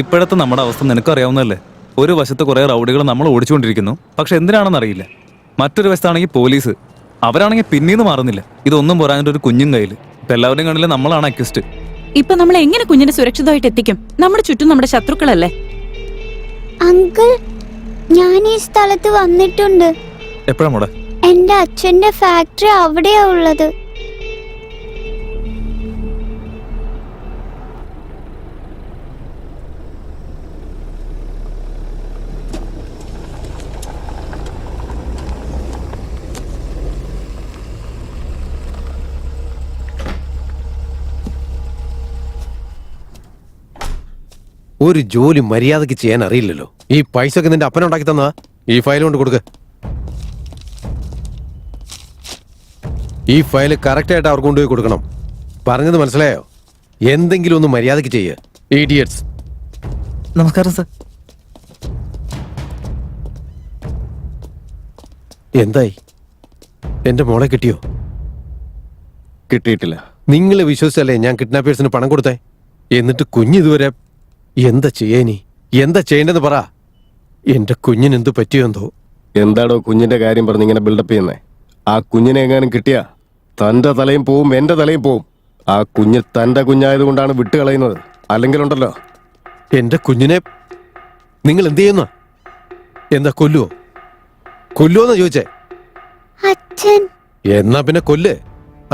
ഇപ്പോഴത്തെ നമ്മുടെ അവസ്ഥ നിനക്കറിയാവുന്നതല്ലേ. ഒരു വശത്ത് കുറെ റൗഡികൾ നമ്മൾ ഓടിച്ചുകൊണ്ടിരിക്കുന്നു, പക്ഷെ എന്തിനാണെന്ന് അറിയില്ല. മറ്റൊരു വശത്താണെങ്കിൽ പോലീസ്, അവരാണെങ്കിൽ പിന്നീന്ന് മാറുന്നില്ല. ഇതൊന്നും പോരാഞ്ഞിട്ട് ഒരു കുഞ്ഞും കയ്യില്. ഇപ്പൊ എല്ലാവരുടെയും കണ്ണില് നമ്മളാണ് അക്യൂസ്ഡ്. ഇപ്പൊ നമ്മൾ എങ്ങനെ കുഞ്ഞിനെ സുരക്ഷിതമായിട്ട് എത്തിക്കും? നമ്മുടെ ചുറ്റും നമ്മുടെ ശത്രുക്കളല്ലേ. അങ്കിൾ, ഞാൻ ഈ സ്ഥലത്ത് വന്നിട്ടുണ്ട്. എപ്പോഴാ മോളെ? എന്റെ അച്ഛന്റെ ഫാക്ടറി അവിടെയാ ഉള്ളത്. ഒരു ജോലി മര്യാദക്ക് ചെയ്യാൻ അറിയില്ലല്ലോ. ഈ പൈസ ഒക്കെ നിന്റെ അപ്പനുണ്ടാക്കി തന്നാ? ഈ ഫയൽ കൊണ്ട് കൊടുക്ക്. ഈ ഫയൽ കറക്റ്റായിട്ട് അവർക്ക് കൊണ്ടുപോയി കൊടുക്കണം. പറഞ്ഞത് മനസ്സിലായോ? എന്തെങ്കിലും ഒന്ന് മര്യാദക്ക് ചെയ്യ്. ഇഡിയറ്റ്സ്. നമസ്കാരം സർ. എന്തായി? എന്റെ മോളെ കിട്ടിയോ? കിട്ടിയിട്ടില്ല. നിങ്ങൾ വിശ്വസിച്ചല്ലേ ഞാൻ കിഡ്നാപ്പേഴ്സിന് പണം കൊടുത്തേ? എന്നിട്ട് കുഞ്ഞിതുവരെ എന്താ ചെയ്യേനി? എന്താ ചെയ്യേണ്ടെന്ന് പറ. എന്റെ കുഞ്ഞിന് എന്ത് പറ്റിയോ എന്തോ. എന്താടോ കുഞ്ഞിന്റെ കാര്യം പറഞ്ഞ് ഇങ്ങനെ ബിൽഡപ്പ് ചെയ്യുന്നേ? ആ കുഞ്ഞിനെ എങ്ങാനും കിട്ടിയാ തന്റെ തലയും പോവും, എന്റെ തലയും പോവും. ആ കുഞ്ഞ് തന്റെ കുഞ്ഞായതുകൊണ്ടാണ് വിട്ടുകളയുന്നത്. അല്ലെങ്കിലുണ്ടല്ലോ. എന്റെ കുഞ്ഞിനെ നിങ്ങൾ എന്ത് ചെയ്യുന്ന? എന്താ കൊല്ലുവോ? കൊല്ലുവോന്നാ ചോദിച്ചേ? അച്ഛൻ. എന്നാ പിന്നെ കൊല്ല്,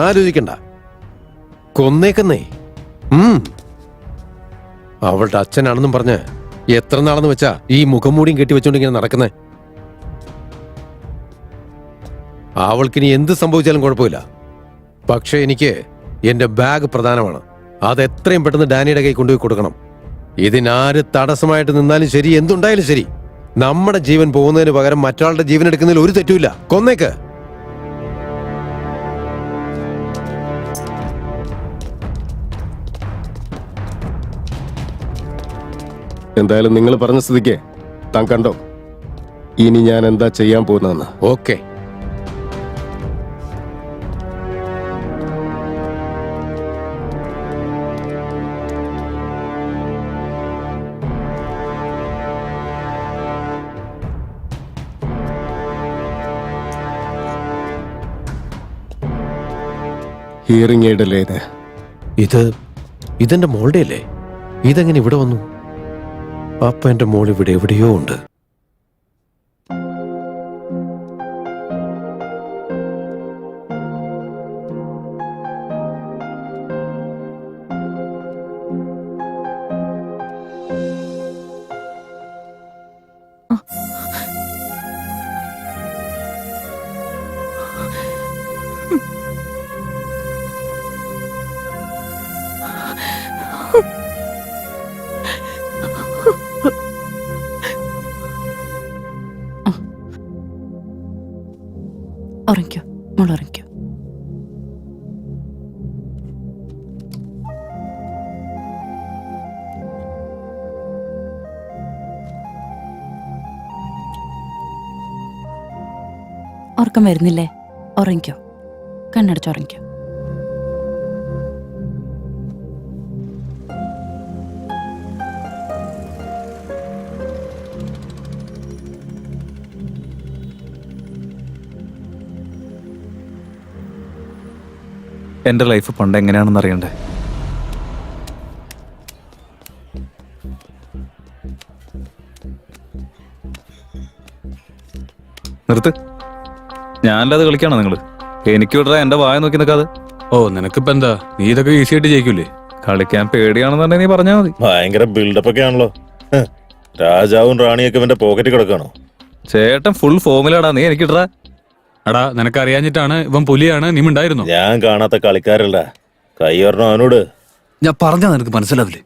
ആലോചിക്കണ്ട. കൊന്നേക്കുന്നേ. അവളുടെ അച്ഛനാണെന്നും പറഞ്ഞ് എത്ര നാളെന്ന് വെച്ചാ ഈ മുഖം മൂടിയും കെട്ടി വെച്ചോണ്ട് ഇങ്ങനെ നടക്കുന്നേ? അവൾക്കിനി എന്ത് സംഭവിച്ചാലും കുഴപ്പമില്ല. പക്ഷെ എനിക്ക് എന്റെ ബാഗ് പ്രധാനമാണ്. അത് എത്രയും പെട്ടെന്ന് ഡാനിയുടെ കൈ കൊണ്ടുപോയി കൊടുക്കണം. ഇതിനാര് തടസ്സമായിട്ട് നിന്നാലും ശരി, എന്തുണ്ടായാലും ശരി, നമ്മുടെ ജീവൻ പോകുന്നതിന് പകരം മറ്റൊരാളുടെ ജീവൻ എടുക്കുന്നതിൽ ഒരു തെറ്റുമില്ല. കൊന്നേക്ക്. എന്തായാലും നിങ്ങൾ പറഞ്ഞ സ്ഥിതിക്ക് താൻ കണ്ടോ ഇനി ഞാൻ എന്താ ചെയ്യാൻ പോകുന്നതെന്ന്? ഓക്കെ. ഹിയറിംഗ് എയ്ഡ് അല്ലേ ഇത്? ഇതെന്റെ മോളുടെ അല്ലേ? ഇതെങ്ങനെ ഇവിടെ വന്നു? അപ്പ എന്റെ മോൾ ഇവിടെ എവിടെയോ ഉണ്ട്. ഉറങ്ങിക്കോ മോൾ, ഉറങ്ങിക്കോ. ഉറക്കം വരുന്നില്ലേ? ഉറങ്ങിക്കോ, കണ്ണടച്ചുറങ്ങിക്കോ. എന്റെ ലൈഫ് പണ്ട് എങ്ങനെയാണെന്ന് അറിയണ്ടേ? നിർത്ത്. ഞാനല്ലാതെ കളിക്കാണോ നിങ്ങള്? എനിക്ക് വിടറ എന്റെ വായ നോക്കി നിൽക്കാതെ. ഓ, നിനക്കിപ്പോ എന്താ? നീ ഇതൊക്കെ ഈസി ആയിട്ട് ജയിക്കൂലേ? കളിക്കാൻ പേടിയാണെന്നുണ്ടെങ്കിൽ നീ പറഞ്ഞാൽ മതി. ഭയങ്കര ബിൽഡപ്പ് ഒക്കെ ആണല്ലോ. രാജാവും റാണിയൊക്കെ ഇവന്റെ പോക്കറ്റിൽ കിടക്കാണോ? ചേട്ടൻ ഫുൾ ഫോമിലാടാ. നീ എനിക്കിട്രാ. എടാ, നിനക്ക് അറിയാഞ്ഞിട്ടാണ്. ഇവൻ പുലിയാണ്. നീ ഉണ്ടായിരുന്നു. ഞാൻ കാണാത്ത കളിക്കാരല്ല. കൈ വരണോ അവനോട്? ഞാൻ പറഞ്ഞാ നിനക്ക് മനസ്സിലാവില്ലേ?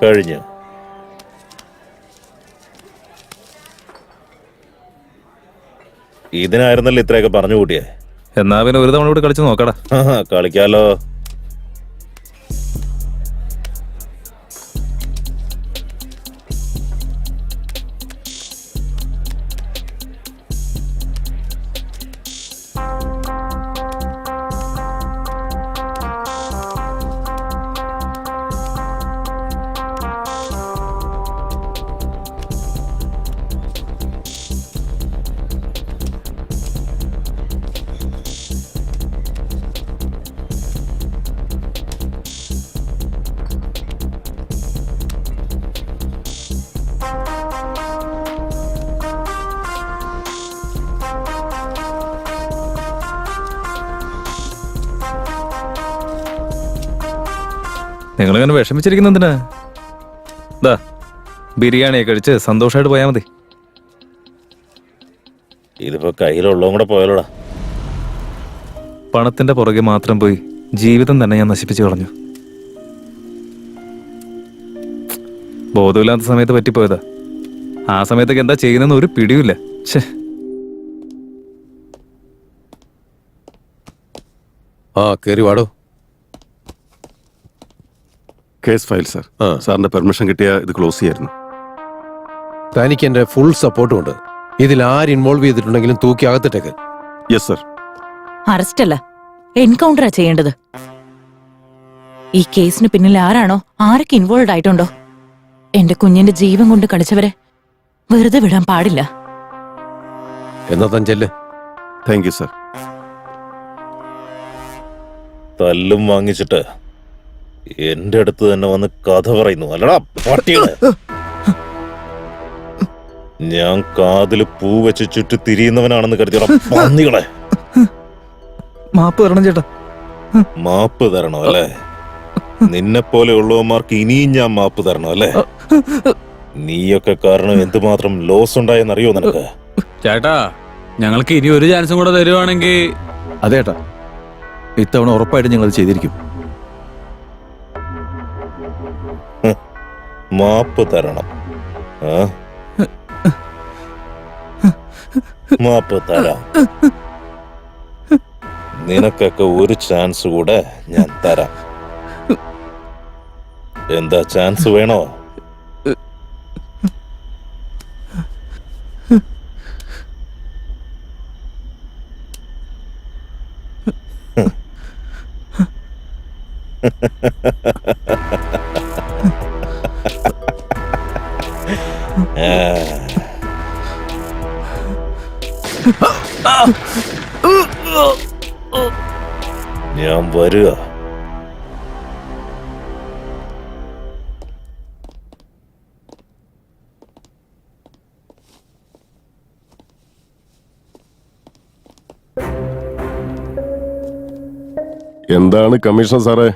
കഴിഞ്ഞു. ഇതിനായിരുന്നല്ലോ ഇത്രയൊക്കെ പറഞ്ഞു കൂട്ടിയേ. എന്നാ പിന്നെ ഒരു തവണ കൂടി കളിച്ചു നോക്കടാ. കളിക്കാലോ. നിങ്ങളിങ്ങനെ വിഷമിച്ചിരിക്കുന്ന എന്തിനാ? ദാ ബിരിയാണിയൊക്കെ കഴിച്ച് സന്തോഷമായിട്ട് പോയാൽ മതി. ഇതിപ്പോ കയ്യിലുള്ളതും കൂടെ പോയാലോടാ. പണത്തിന്റെ പുറകെ മാത്രം പോയി ജീവിതം തന്നെ ഞാൻ നശിപ്പിച്ചു കളഞ്ഞു. ബോധമില്ലാത്ത സമയത്ത് പറ്റിപ്പോയതാ. ആ സമയത്തൊക്കെ എന്താ ചെയ്യുന്നെന്ന് ഒരു പിടിയുമില്ല. ഛേ, ആ കേറി വാടോ. Case file sir. ആ. സാറിന്റെ പെർമിഷൻ കിട്ടിയാ ഇത് ക്ലോസ് ചെയ്യായിരുന്നു. തനിക്ക് എന്റെ ഫുൾ സപ്പോർട്ടും ഉണ്ട്. ഇതിൽ ആര് ഇൻവോൾവ് ചെയ്തിട്ടുണ്ടെങ്കിലും തൂക്കി അകത്തിട്ടേക്ക്. Yes sir. അറസ്റ്റ് അല്ല, എൻകൗണ്ടറാ ചെയ്യേണ്ടത്. ഈ കേസിന് പിന്നിൽ ആരാണോ ആരൊക്കെ ഇൻവോൾവ് ആയിട്ടുണ്ടോ, എന്റെ കുഞ്ഞിന്റെ ജീവൻ കൊണ്ട് കളിച്ചവരെ വെറുതെ വിടാൻ പാടില്ല. എന്നാ താൻ ചെല്ല്. Thank you sir. തല്ലും വാങ്ങിച്ചിട്ട് എന്റെ അടുത്ത് തന്നെ വന്ന് കഥ പറയുന്നു അല്ലടാ പട്ടികളെ. ഞാൻ കാതില് പൂ വെച്ച് ചുറ്റി തിരിയുന്നവനാണെന്ന് കരുതിയടാ പന്നികളെ. മാപ്പ് തരണം ചേട്ടാ. മാപ്പ് തരണോ അല്ലേ? നിന്നെ പോലെ ഉള്ളവന്മാർക്ക് ഇനിയും ഞാൻ മാപ്പ് തരണോ അല്ലേ? നീയൊക്കെ കാരണം എന്തുമാത്രം ലോസ് ഉണ്ടായെന്നറിയോ നിനക്ക്? ചേട്ടാ, ഞങ്ങൾക്ക് ഇനി ഒരു ചാൻസും കൂടെ തരുവാണെങ്കിൽ. അതേട്ടാ, ഇത്തവണ ഉറപ്പായിട്ട് ഞങ്ങൾ ചെയ്തിരിക്കും. മാപ്പ് തരണം. ആ? മാപ്പ് തരാം. നിനക്കൊക്കെ ഒരു ചാൻസ് കൂടെ ഞാൻ തരാം. എന്താ ചാൻസ് വേണോ? ഞാൻ വരിക. എന്താണ് കമ്മീഷണർ സാറേ,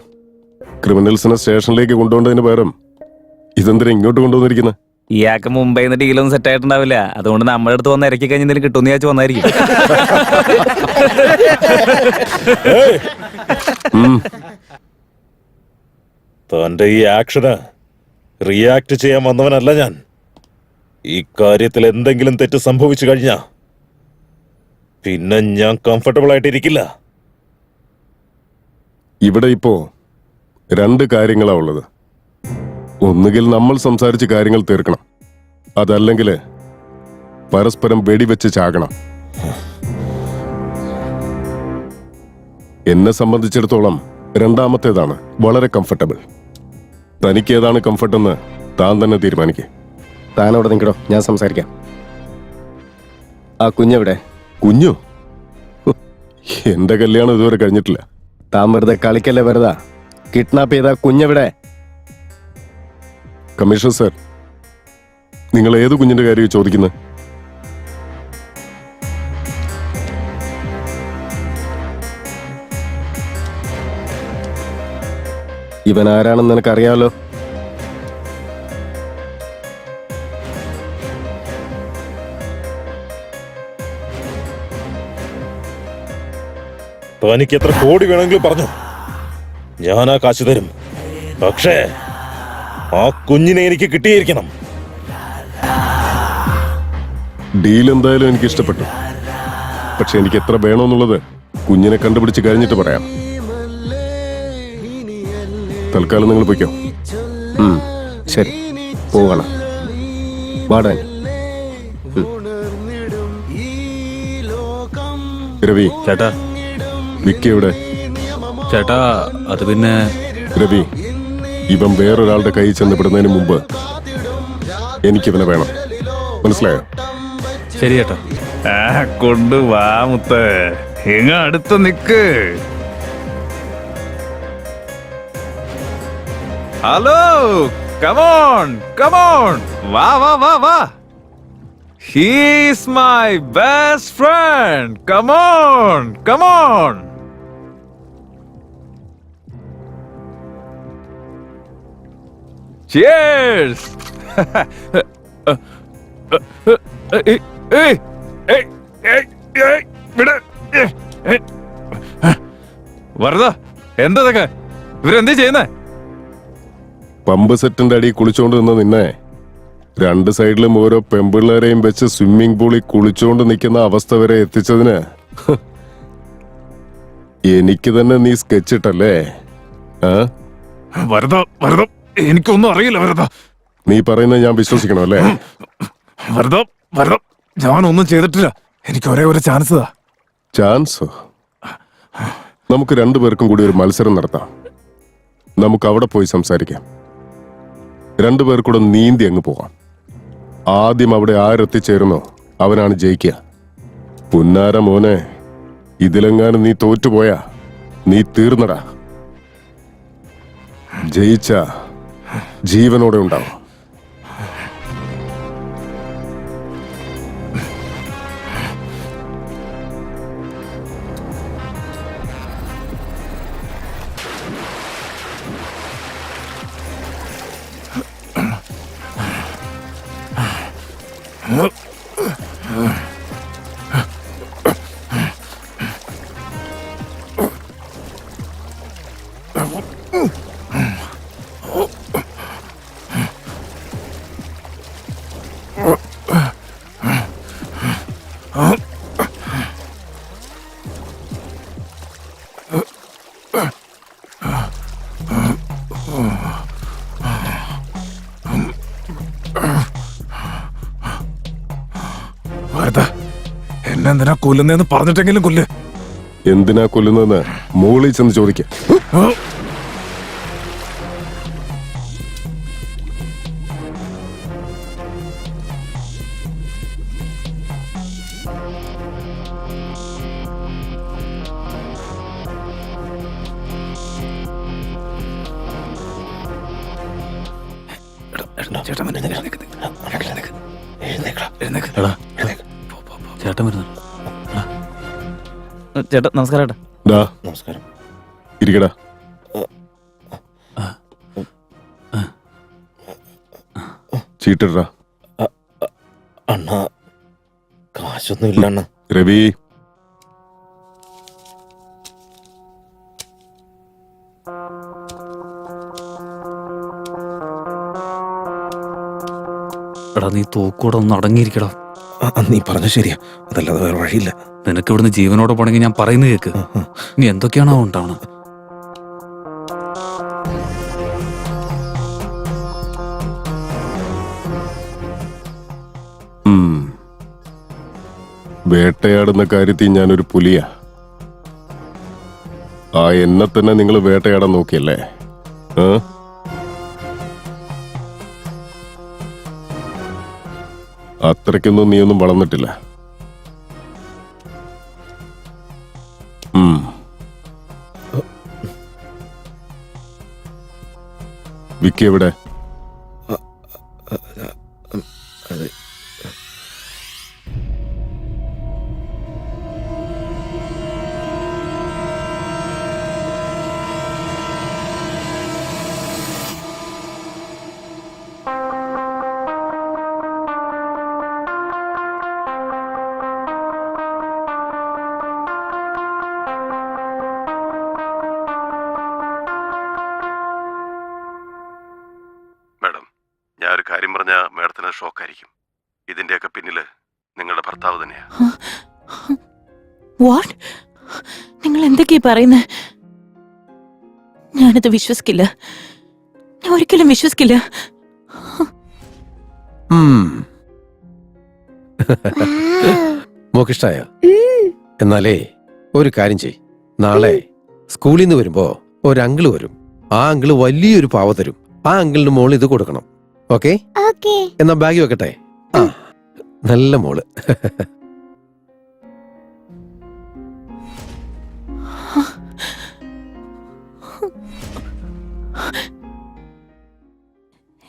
ക്രിമിനൽസിനെ സ്റ്റേഷനിലേക്ക് കൊണ്ടുപോകുന്നതിന് പകരം ഇതെന്തിനാ ഇങ്ങോട്ട് കൊണ്ടുവന്നിരിക്കുന്നത്? ഇയാൾക്ക് മുംബൈ നിന്ന് ഡീലൊന്നും സെറ്റ് ആയിട്ടുണ്ടാവില്ല. അതുകൊണ്ട് നമ്മുടെ അടുത്ത് വന്ന് ഇറക്കി കഴിഞ്ഞാൽ എന്തെങ്കിലും കിട്ടുമെന്ന് വിചാരിച്ച് വന്നായിരിക്കും. തന്റെ ഈ ആക്ഷന് റിയാക്ട് ചെയ്യാൻ വന്നവനല്ല ഞാൻ. ഈ കാര്യത്തിൽ എന്തെങ്കിലും തെറ്റ് സംഭവിച്ചു കഴിഞ്ഞാ പിന്നെ ഞാൻ കംഫർട്ടബിൾ ആയിട്ടിരിക്കില്ല. ഇവിടെ ഇപ്പോ രണ്ട് കാര്യങ്ങളാ ഉള്ളത്. ഒന്നുകിൽ നമ്മൾ സംസാരിച്ച് കാര്യങ്ങൾ തീർക്കണം, അതല്ലെങ്കിൽ പരസ്പരം വെടിവെച്ച് ചാകണം. എന്നെ സംബന്ധിച്ചിടത്തോളം രണ്ടാമത്തേതാണ് വളരെ കംഫർട്ടബിൾ. തനിക്ക് ഏതാണ് കംഫർട്ട് എന്ന് താൻ തന്നെ തീരുമാനിക്കേ. താൻ അവിടെ നിൽക്കണോ, ഞാൻ സംസാരിക്കാം. ആ കുഞ്ഞെവിടെ? കുഞ്ഞു? എന്റെ കല്യാണം ഇതുവരെ കഴിഞ്ഞിട്ടില്ല. താൻ വെറുതെ കളിക്കല്ലേ വെറുതെ. കിഡ്നാപ്പ് ചെയ്ത കുഞ്ഞെവിടെ? കമ്മീഷണർ സാർ, നിങ്ങൾ ഏത് കുഞ്ഞിന്റെ കാര്യം ചോദിക്കുന്നത്? ഇവൻ ആരാണെന്ന് നിനക്കറിയാമല്ലോ. തനിക്ക് എത്ര കോടി വേണമെങ്കിലും പറഞ്ഞു, ഞാൻ ആ കാശ് തരും. പക്ഷേ ആ കുഞ്ഞിനെ എനിക്ക് കിട്ടിയിരിക്കണം. ഡീൽ എന്തായാലും എനിക്ക് ഇഷ്ടപ്പെട്ടു. പക്ഷെ എനിക്ക് എത്ര വേണമെന്നുള്ളത് കുഞ്ഞിനെ കണ്ടുപിടിച്ച് കഴിഞ്ഞിട്ട് പറയാം. തൽക്കാലം നിങ്ങൾ പൊയ്ക്കോ. ശരി, പോകണം. വാടാൻ. രവി, ചേട്ടാ. വിക്കി എവിടെ? ചേട്ടാ, അത് പിന്നെ. രവി, ഇവൻ വേറൊരാളുടെ കൈ ചെന്നപ്പെടുന്നതിന് മുമ്പ് എനിക്കിവനെ വേണം. മനസ്സിലായോ? ശരി ചേട്ടാ. കൊണ്ടുവാ മുത്ത്, എങ്ങ അടുത്ത് നിക്ക്. ഹലോ, കമോൺ കമോൺ, വാ വാ വാ വാ. He's my best friend. Come on come on. Cheers! Varada എന്താ ഇവരെന്താ ചെയ്യുന്നേ? പമ്പ് സെറ്റിന്റെ അടി കുളിച്ചോണ്ട് നിന്ന നിന്നെ രണ്ട് സൈഡിലും ഓരോ പെമ്പിള്ളേരെയും വെച്ച് സ്വിമ്മിംഗ് പൂളിൽ കുളിച്ചോണ്ട് നിൽക്കുന്ന അവസ്ഥ വരെ എത്തിച്ചതിന് എനിക്ക് തന്നെ നീ സ്കെച്ചിട്ടല്ലേ? വരദ എനിക്കൊന്നും അറിയില്ല വരദ. നീ പറയുന്നത് ഞാൻ വിശ്വസിക്കണം അല്ലേ? വരദ ഞാനൊന്നും ചെയ്തിട്ടില്ല. എനിക്ക് ഒരേ ഒരു ചാൻസ് താ. ചാൻസ്? നമുക്ക് രണ്ടുപേർക്കും കൂടി ഒരു മത്സരം നടത്താം. നമുക്ക് അവിടെ പോയി സംസാരിക്കാം. രണ്ടുപേർക്കൂടെ നീന്തി അങ്ങ് പോകാം. ആദ്യം അവിടെ ആരെത്തിച്ചേരുന്നോ അവനാണ് ജയിക്കുക. പുന്നാര മോനെ, ഇതിലെങ്ങാനും നീ തോറ്റുപോയാ നീ തീർന്നടാ. ജയിച്ച ജീവനോടെ ഉണ്ടാവും. എന്നെന്തിനാ കൊല്ലുന്നതെന്ന് പറഞ്ഞിട്ടെങ്കിലും കൊല്ല്. എന്തിനാ കൊല്ലുന്നതെന്ന് മോളിൽ ചെന്ന് ചോദിക്കാം. ചേട്ടൻ വരുന്നു. ചേട്ടാ നമസ്കാരം. ഡാ, നമസ്കാരം. ഇരിക്കടാ. ചീട്ടിടാ. അണ്ണ കാശൊന്നും ഇല്ല അണ്ണ. രവി, എടാ നീ തോക്കൂടെ ഒന്ന് അടങ്ങിയിരിക്കടാ. നീ പറഞ്ഞ ശരിയാ, അതല്ലാതെ വേറെ വഴിയില്ല. നിനക്ക് ഇവിടുന്ന് ജീവനോടെ പോണെങ്കിൽ ഞാൻ പറയുന്നത് കേക്ക്. നീ എന്തൊക്കെയാണോ ഉണ്ടാവണം. വേട്ടയാടുന്ന കാര്യത്തിൽ ഞാനൊരു പുലിയാ. ആ എന്നെ തന്നെ നിങ്ങൾ വേട്ടയാടാൻ നോക്കിയല്ലേ? അത്രയ്ക്കൊന്നും നീയൊന്നും വളർന്നിട്ടില്ല. വിക്കി എവിടെ? മാഡം, ഞാനൊരു കാര്യം പറഞ്ഞ മാഡത്തിന് ഷോക്കായിരിക്കും. ഇതിന്റെയൊക്കെ പിന്നില് നിങ്ങളുടെ ഭർത്താവ് തന്നെയാ. വാട്ട്? നിങ്ങൾ എന്തൊക്കെയാ പറയുന്നത്? ഞാനത് വിശ്വസിക്കില്ല. ഞാൻ ഒരിക്കലും വിശ്വസിക്കില്ല. മോക്കിഷ്ടായ? എന്നാലേ ഒരു കാര്യം ചെയ്. നാളെ സ്കൂളിൽ നിന്ന് വരുമ്പോ ഒരു അങ്കിള് വരും. ആ അങ്കിള് വലിയൊരു പാവ തരും. ആ അങ്കിളിന് മോള് ഇത് കൊടുക്കണം. ഓക്കെ? എന്നാ ബാഗ് വെക്കട്ടെ. ആ, നല്ല മോള്.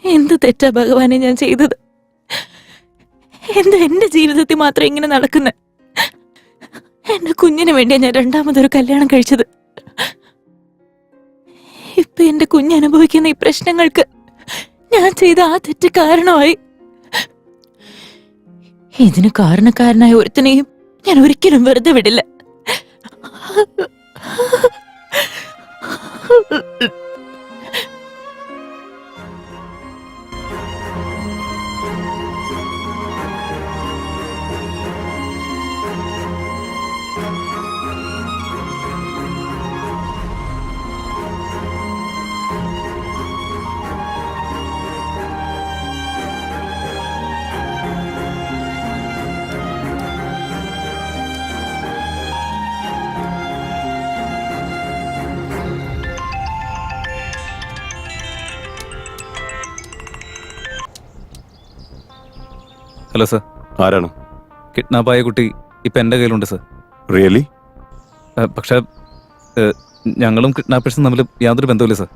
എന്ത് തെറ്റാ ഭഗവാനെ ഞാൻ ചെയ്തത്? എന്താ എന്റെ ജീവിതത്തിൽ മാത്രം ഇങ്ങനെ നടക്കുന്നത്? എന്റെ കുഞ്ഞിന് വേണ്ടിയാ ഞാൻ രണ്ടാമതൊരു കല്യാണം കഴിച്ചത്. ഇപ്പൊ എന്റെ കുഞ്ഞ് അനുഭവിക്കുന്ന ഈ പ്രശ്നങ്ങൾക്ക് ഞാൻ ചെയ്ത ആ തെറ്റ് കാരണമായി. ഇതിന് കാരണക്കാരനായ ഒരുത്തനെയും ഞാൻ ഒരിക്കലും വെറുതെ വിടില്ല. ഹലോ സർ, ആരാണ്? കിഡ്നാപ്പായ കുട്ടി ഇപ്പം എൻ്റെ കയ്യിലുണ്ട് സർ. റിയലി? പക്ഷേ ഞങ്ങളും കിഡ്നാപ്പേഴ്സും തമ്മിൽ യാതൊരു ബന്ധവുമില്ല സർ.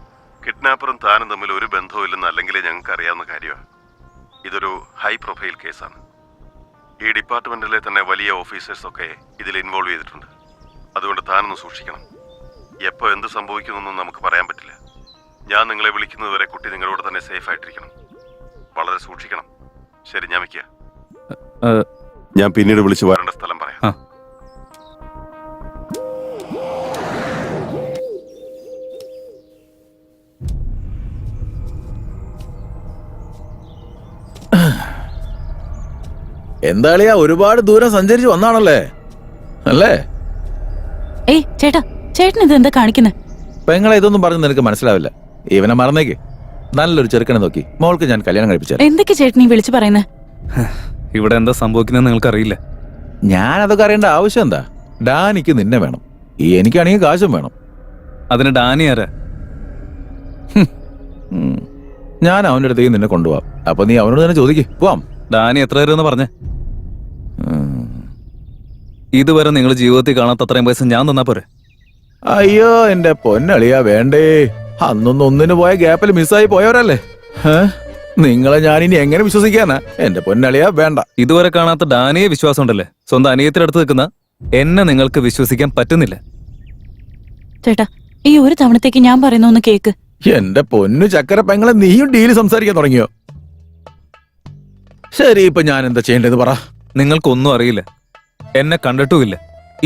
കിഡ്നാപ്പറും താനും തമ്മിൽ ഒരു ബന്ധവുമില്ലെന്ന് അല്ലെങ്കിൽ ഞങ്ങൾക്ക് അറിയാവുന്ന കാര്യമാണ്. ഇതൊരു ഹൈ പ്രൊഫൈൽ കേസാണ്. ഈ ഡിപ്പാർട്ട്മെന്റിലെ തന്നെ വലിയ ഓഫീസേഴ്സൊക്കെ ഇതിൽ ഇൻവോൾവ് ചെയ്തിട്ടുണ്ട്. അതുകൊണ്ട് താനൊന്ന് സൂക്ഷിക്കണം. എപ്പോൾ എന്ത് സംഭവിക്കുമെന്നൊന്നും നമുക്ക് പറയാൻ പറ്റില്ല. ഞാൻ നിങ്ങളെ വിളിക്കുന്നതുവരെ കുട്ടി നിങ്ങളോട് തന്നെ സേഫ് ആയിട്ടിരിക്കണം. വളരെ സൂക്ഷിക്കണം. ശരി, ഞാൻ വയ്ക്കുക. ഞാൻ പിന്നീട് വിളിച്ച് വരേണ്ട സ്ഥലം പറയാം. എന്താളിയാ, ഒരുപാട് ദൂരം സഞ്ചരിച്ച് വന്നാണല്ലേ അല്ലേ? ഏയ് ചേട്ടാ, ചേട്ടൻ ഇത് എന്താ കാണിക്കുന്നേ? പെങ്ങളെ ഇതൊന്നും പറഞ്ഞ് നിനക്ക് മനസ്സിലാവില്ല. ഇവനെ മറന്നേക്ക്. നല്ലൊരു ചെറുക്കനെ നോക്കി മോൾക്ക് ഞാൻ കല്യാണം കഴിപ്പിച്ചു. എന്തൊക്കെ ചേട്ടൻ ഈ വിളിച്ചു പറയുന്നേ? ഇവിടെ എന്താ സംഭവിക്കുന്നതെന്ന് നിങ്ങൾക്കറിയില്ല. ഞാൻ അതൊക്കെ അറിയേണ്ട ആവശ്യം എന്താ? ഡാനിക്ക് നിന്നെ വേണം, എനിക്കാണെങ്കിൽ കാശും വേണം. അതിന് ഡാനി ആരാ? ഞാൻ അവൻ്റെ അടുത്തേക്ക് നിന്നെ കൊണ്ടുപോവാം. അപ്പൊ നീ അവനോട് തന്നെ ചോദിക്ക്. പോവാം. ഡാനി എത്ര തരുമെന്ന് പറഞ്ഞേ? ഇതുവരെ നിങ്ങൾ ജീവിതത്തിൽ കാണാത്ത അത്രയും പൈസ ഞാൻ തന്നാ പോരെ? അയ്യോ എന്റെ പൊന്നളിയാ, വേണ്ടേ. അന്നൊന്നും ഒന്നിന് പോയ ഗ്യാപ്പിൽ മിസ്സായി പോയവരല്ലേ. നിങ്ങളെ ഞാനിനി എങ്ങനെ വിശ്വസിക്കാനാ? എന്റെ പൊന്നളിയാ, വേണ്ട. ഇതുവരെ കാണാത്ത ഡാനിയെ വിശ്വാസം ഉണ്ടല്ലേ? സ്വന്തം അനിയത്തിനടുത്ത് നിൽക്കുന്ന എന്നെ നിങ്ങൾക്ക് വിശ്വസിക്കാൻ പറ്റുന്നില്ല. ചേട്ടാ, ഈ ഒരു തവണത്തേക്ക് ഞാൻ പറയുന്ന ഒന്ന് കേക്ക്. എന്റെ പൊന്നു ചക്കര പെങ്ങളെ, നീയും ഡീല് സംസാരിക്കാൻ തുടങ്ങിയോ? ശരി, ഇപ്പൊ ഞാൻ എന്താ ചെയ്യേണ്ടത് പറ. നിങ്ങൾക്കൊന്നും അറിയില്ല, എന്നെ കണ്ടിട്ടുമില്ല,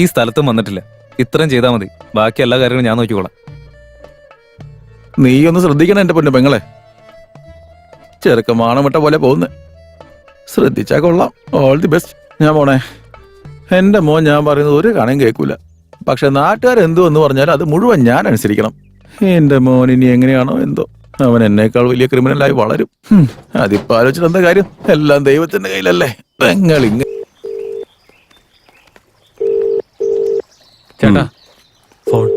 ഈ സ്ഥലത്തും വന്നിട്ടില്ല. ഇത്രയും ചെയ്താൽ മതി. ബാക്കി എല്ലാ കാര്യങ്ങളും ഞാൻ നോക്കിക്കോളാം. നീ ഒന്ന് ശ്രദ്ധിക്കണം എന്റെ പൊന്നു പെങ്ങളെ. ചെറുക്ക മാണമിട്ട പോലെ പോകുന്നേ. ശ്രദ്ധിച്ചാ കൊള്ളാം. All the best. ഞാൻ പോണേ. എന്റെ മോൻ ഞാൻ പറയുന്നത് ഒരു കണയും കേൾക്കൂല. പക്ഷെ നാട്ടുകാർ എന്തു എന്ന് പറഞ്ഞാൽ അത് മുഴുവൻ ഞാൻ അനുസരിക്കണം. എന്റെ മോൻ ഇനി എങ്ങനെയാണോ എന്തോ, അവൻ എന്നേക്കാൾ വലിയ ക്രിമിനലായി വളരും. അതിപ്പോ ആലോചിച്ചിട്ട് എന്താ കാര്യം? എല്ലാം ദൈവത്തിന്റെ കയ്യിലല്ലേ. പെങ്ങളിങ്ങ ചേട്ടാ, ഫോൺ.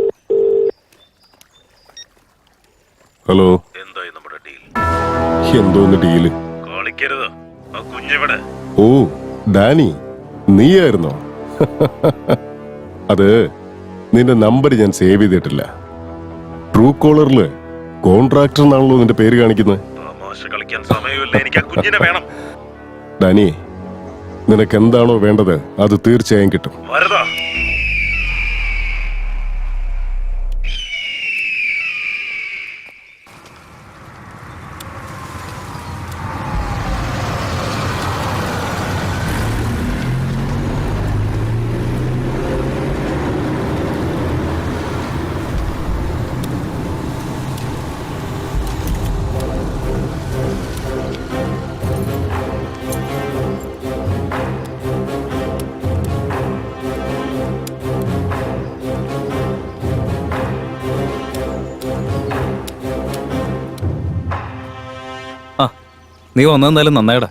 ഹലോ, എന്തായി നമ്മുടെ ഡീൽ? എന്തോന്ന് ഡീല്? കളിക്കരുത്. ആ കുഞ്ഞെവിടെ? ഓ, ഡാനി, നീയായിരുന്നോ? അത് നിന്റെ നമ്പർ ഞാൻ സേവ് ചെയ്തിട്ടില്ല. ട്രൂ കോളറില് കോൺട്രാക്ടർ എന്നാണല്ലോ നിന്റെ പേര് കാണിക്കുന്നത്. തമാശ കളിക്കാൻ സമയമില്ല, എനിക്ക് ആ കുഞ്ഞിനെ വേണം. ഡാനി, നിനക്ക് എന്താണോ വേണ്ടത് അത് തീർച്ചയായും കിട്ടും. വരതാ. നീ വന്നെന്തായാലും നന്നായിടാ.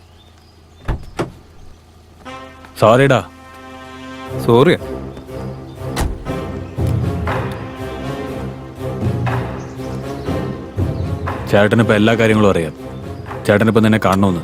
സോറിടാ. സോറിയാ? ചേട്ടനിപ്പോ എല്ലാ കാര്യങ്ങളും അറിയാം. ചേട്ടനിപ്പോ നിന്നെ കാണണമെന്ന്.